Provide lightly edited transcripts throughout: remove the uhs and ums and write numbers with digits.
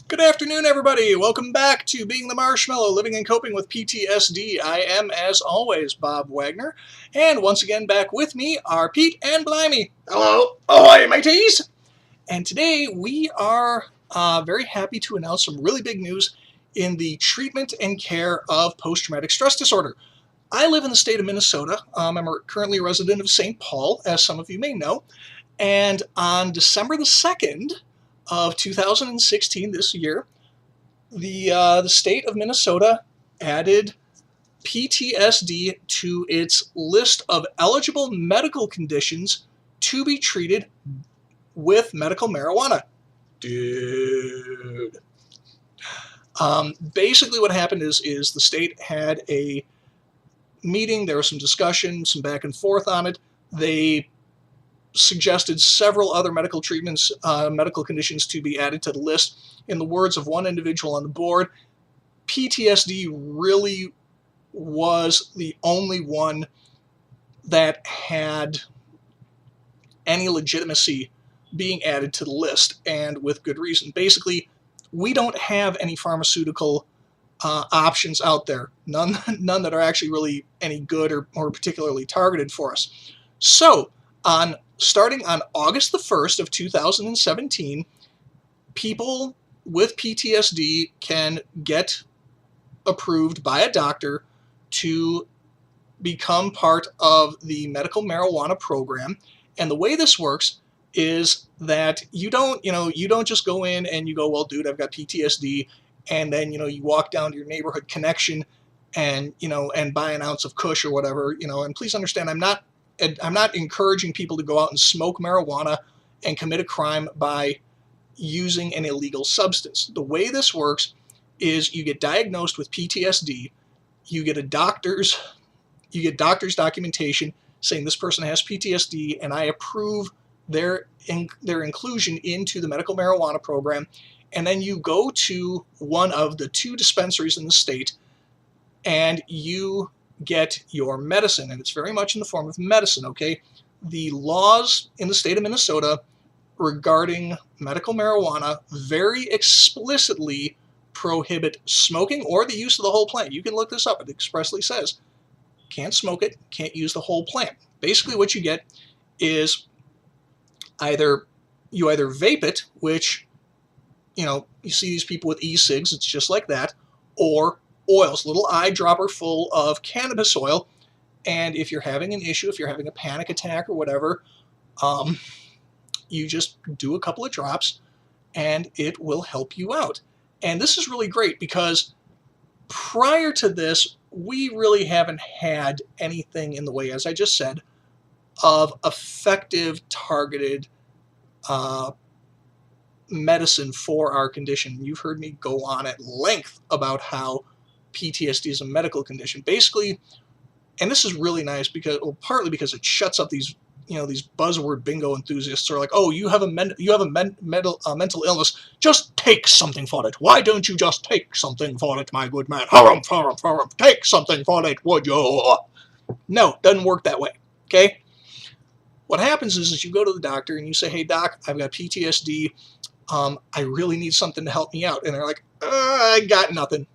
Good afternoon, everybody. Welcome back to Being the Marshmallow, Living and Coping with PTSD. I am, as always, Bob Wagner. And once again, back with me are Pete and Blimey. Hello. Ahoy, mateys. And today we are very happy to announce some really big news in the treatment and care of post-traumatic stress disorder. I live in the state of Minnesota. I'm currently a resident of St. Paul, as some of you may know. And on December the 2nd, of 2016, this year, the state of Minnesota added PTSD to its list of eligible medical conditions to be treated with medical marijuana. Dude. Basically what happened is the state had a meeting. There was some discussion, some back and forth on it. They suggested several other medical treatments, medical conditions to be added to the list. In the words of one individual on the board, PTSD really was the only one that had any legitimacy being added to the list, and with good reason. Basically, we don't have any pharmaceutical options out there, none that are actually really any good or particularly targeted for us. So, starting on August the 1st of 2017, people with PTSD can get approved by a doctor to become part of the medical marijuana program. And the way this works is that you don't just go in and you go, well, dude, I've got PTSD, and then, you walk down to your neighborhood connection and, and buy an ounce of Kush or whatever, and please understand, I'm not encouraging people to go out and smoke marijuana and commit a crime by using an illegal substance. The way this works is you get diagnosed with PTSD, you get doctor's documentation saying this person has PTSD, and I approve their inclusion into the medical marijuana program, and then you go to one of the 2 dispensaries in the state and you get your medicine, and it's very much in the form of medicine, okay? The laws in the state of Minnesota regarding medical marijuana very explicitly prohibit smoking or the use of the whole plant. You can look this up. It expressly says can't smoke it, can't use the whole plant. Basically what you get is either vape it, which, you see these people with e-cigs, it's just like that, or oils, little eyedropper full of cannabis oil, and if you're having an issue, if you're having a panic attack or whatever, you just do a couple of drops and it will help you out. And this is really great because prior to this, we really haven't had anything in the way, as I just said, of effective targeted medicine for our condition. You've heard me go on at length about how PTSD is a medical condition. Basically, and this is really nice because, well, partly because it shuts up these buzzword bingo enthusiasts who are like, oh, you have a mental illness. Just take something for it. Why don't you just take something for it, my good man? Harum, harum, harum. Take something for it, would you? No, it doesn't work that way, okay? What happens is you go to the doctor and you say, hey, doc, I've got PTSD. I really need something to help me out. And they're like, I got nothing.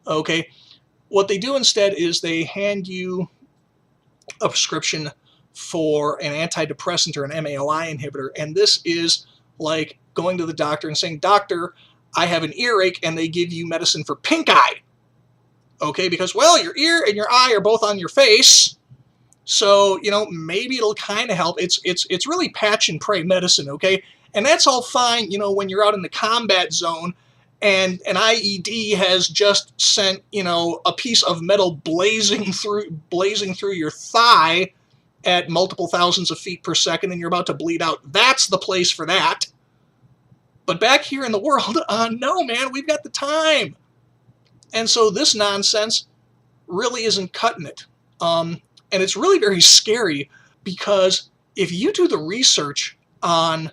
Okay. What they do instead is they hand you a prescription for an antidepressant or an MAOI inhibitor. And this is like going to the doctor and saying, doctor, I have an earache, and they give you medicine for pink eye. Okay. Because, well, your ear and your eye are both on your face. So, maybe it'll kind of help. It's really patch and pray medicine. Okay. And that's all fine, when you're out in the combat zone and an IED has just sent, a piece of metal blazing through your thigh at multiple thousands of feet per second and you're about to bleed out. That's the place for that. But back here in the world, no, man, we've got the time. And so this nonsense really isn't cutting it. And it's really very scary because if you do the research on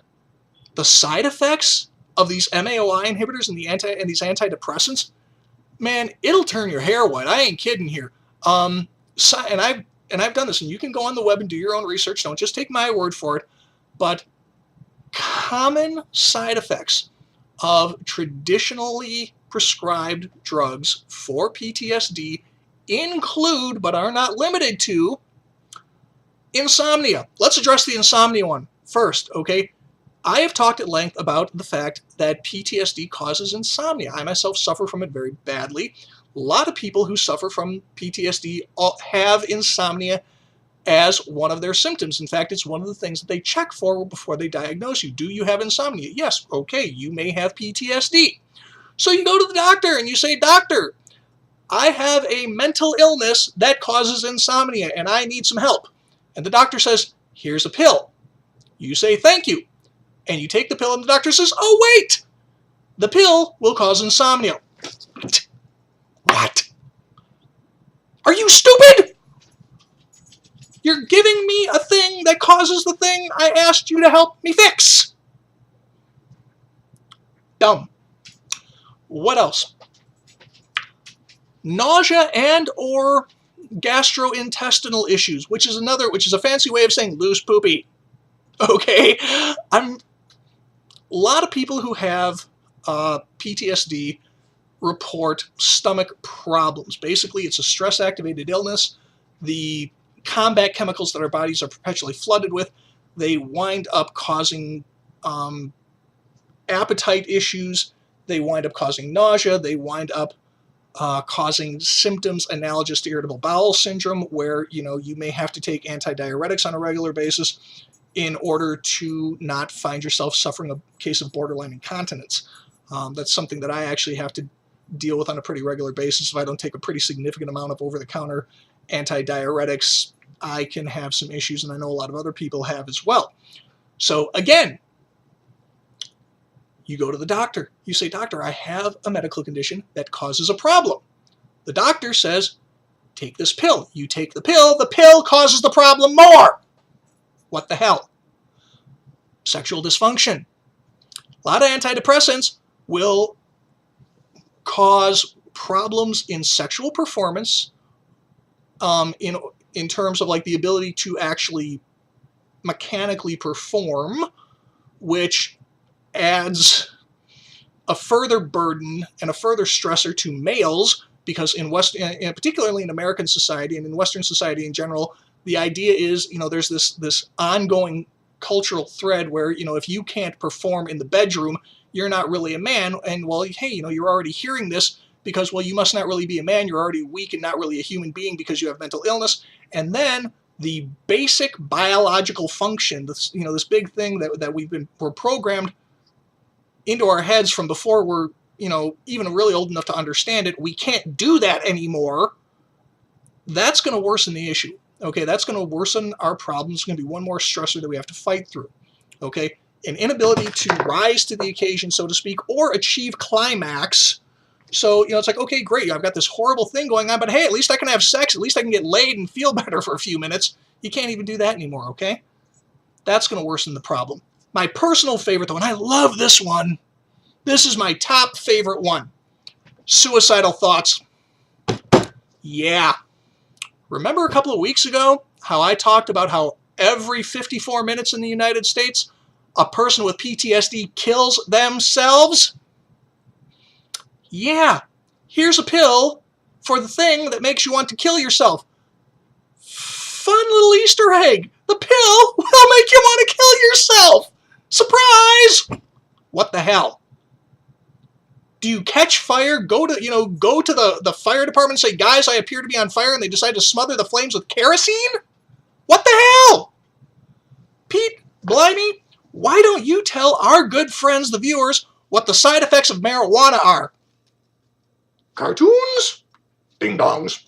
the side effects of these MAOI inhibitors and these antidepressants, man, it'll turn your hair white. I ain't kidding here. And I've done this, and you can go on the web and do your own research. Don't just take my word for it. But common side effects of traditionally prescribed drugs for PTSD include, but are not limited to, insomnia. Let's address the insomnia one first, okay? I have talked at length about the fact that PTSD causes insomnia. I myself suffer from it very badly. A lot of people who suffer from PTSD have insomnia as one of their symptoms. In fact, it's one of the things that they check for before they diagnose you. Do you have insomnia? Yes. Okay, you may have PTSD. So you go to the doctor and you say, "Doctor, I have a mental illness that causes insomnia and I need some help." And the doctor says, "Here's a pill." You say, "Thank you." And you take the pill and the doctor says, "Oh, wait, the pill will cause insomnia." What? Are you stupid? You're giving me a thing that causes the thing I asked you to help me fix. Dumb. What else? Nausea and or gastrointestinal issues, which is a fancy way of saying loose poopy. Okay? A lot of people who have PTSD report stomach problems. Basically, it's a stress-activated illness. The combat chemicals that our bodies are perpetually flooded with, they wind up causing appetite issues. They wind up causing nausea. They wind up causing symptoms analogous to irritable bowel syndrome, where you may have to take antidiuretics on a regular basis in order to not find yourself suffering a case of borderline incontinence. That's something that I actually have to deal with on a pretty regular basis. If I don't take a pretty significant amount of over-the-counter antidiuretics, I can have some issues, and I know a lot of other people have as well. So again, you go to the doctor. You say, "Doctor, I have a medical condition that causes a problem." The doctor says, "Take this pill." You take the pill causes the problem more. What the hell? Sexual dysfunction. A lot of antidepressants will cause problems in sexual performance, in terms of like the ability to actually mechanically perform, which adds a further burden and a further stressor to males, because and particularly in American society and in Western society in general, the idea is, there's this ongoing cultural thread where, if you can't perform in the bedroom, you're not really a man. And well, hey, you're already hearing this because, well, you must not really be a man. You're already weak and not really a human being because you have mental illness. And then the basic biological function, this big thing that we're programmed into our heads from before we're, even really old enough to understand it. We can't do that anymore. That's going to worsen the issue. Okay, that's going to worsen our problems. It's going to be one more stressor that we have to fight through. Okay, an inability to rise to the occasion, so to speak, or achieve climax. So, it's like, okay, great, I've got this horrible thing going on, but hey, at least I can have sex. At least I can get laid and feel better for a few minutes. You can't even do that anymore, okay? That's going to worsen the problem. My personal favorite, though, and I love this one. This is my top favorite one. Suicidal thoughts. Yeah. Remember a couple of weeks ago how I talked about how every 54 minutes in the United States, a person with PTSD kills themselves? Yeah. Here's a pill for the thing that makes you want to kill yourself. Fun little Easter egg. The pill will make you want to kill yourself. Surprise! What the hell? Do you catch fire, go to the fire department and say, "Guys, I appear to be on fire," and they decide to smother the flames with kerosene? What the hell? Pete, blimey, why don't you tell our good friends, the viewers, what the side effects of marijuana are? Cartoons? Ding-dongs.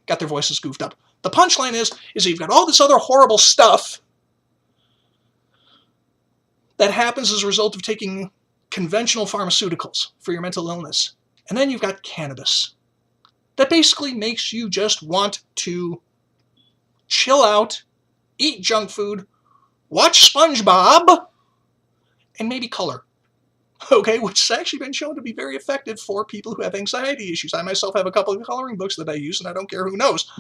Got their voices goofed up. The punchline is you've got all this other horrible stuff that happens as a result of taking conventional pharmaceuticals for your mental illness. And then you've got cannabis. That basically makes you just want to chill out, eat junk food, watch SpongeBob, and maybe color. Okay, which has actually been shown to be very effective for people who have anxiety issues. I myself have a couple of coloring books that I use, and I don't care who knows.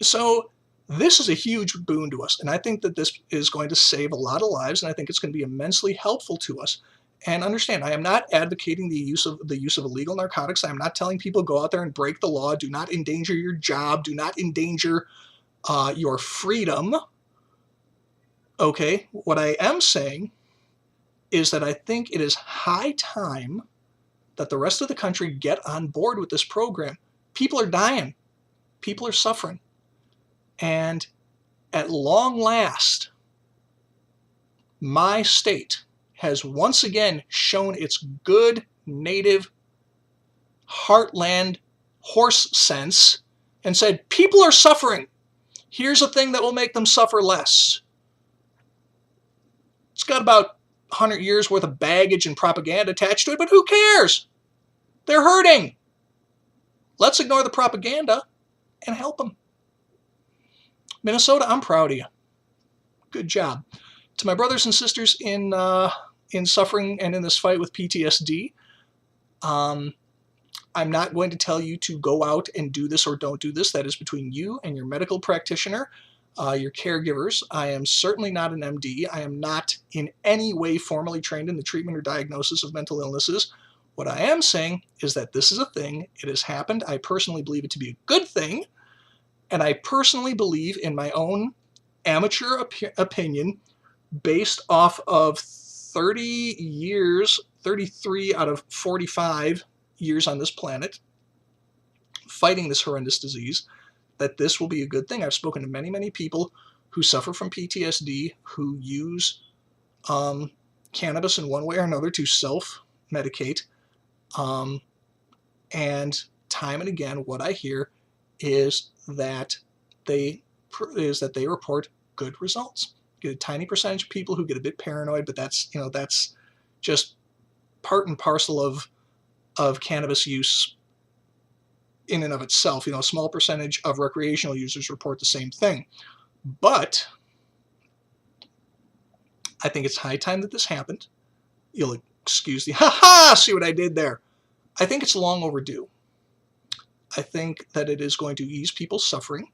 So This is a huge boon to us, and I think that this is going to save a lot of lives, and I think it's going to be immensely helpful to us. And understand, I am not advocating the use of illegal narcotics. I am not telling people go out there and break the law. Do not endanger your job. Do not endanger your freedom. Okay, what I am saying is that I think it is high time that the rest of the country get on board with this program. People are dying. People are suffering. And at long last, my state has once again shown its good native heartland horse sense and said, people are suffering. Here's a thing that will make them suffer less. It's got about 100 years worth of baggage and propaganda attached to it, but who cares? They're hurting. Let's ignore the propaganda and help them. Minnesota, I'm proud of you. Good job. To my brothers and sisters in suffering and in this fight with PTSD, I'm not going to tell you to go out and do this or don't do this. That is between you and your medical practitioner, your caregivers. I am certainly not an MD. I am not in any way formally trained in the treatment or diagnosis of mental illnesses. What I am saying is that this is a thing. It has happened. I personally believe it to be a good thing. And I personally believe, in my own amateur opinion, based off of 30 years, 33 out of 45 years on this planet, fighting this horrendous disease, that this will be a good thing. I've spoken to many, many people who suffer from PTSD, who use cannabis in one way or another to self-medicate. And time and again, what I hear is that they report good results. Get a tiny percentage of people who get a bit paranoid, but that's just part and parcel of cannabis use in and of itself. A small percentage of recreational users report the same thing. But I think it's high time that this happened. You'll excuse the see what I did there. I think it's long overdue. I think that it is going to ease people's suffering.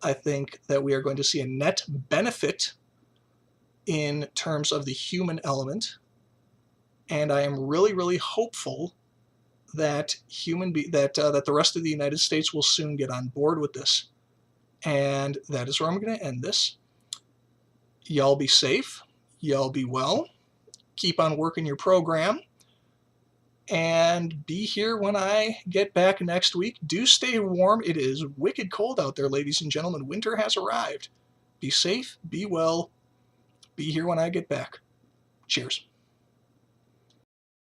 I think that we are going to see a net benefit in terms of the human element. And I am really, really hopeful that that the rest of the United States will soon get on board with this. And that is where I'm going to end this. Y'all be safe. Y'all be well. Keep on working your program. And be here when I get back next week. Do stay warm. It is wicked cold out there, ladies and gentlemen. Winter has arrived. Be safe. Be well. Be here when I get back. Cheers.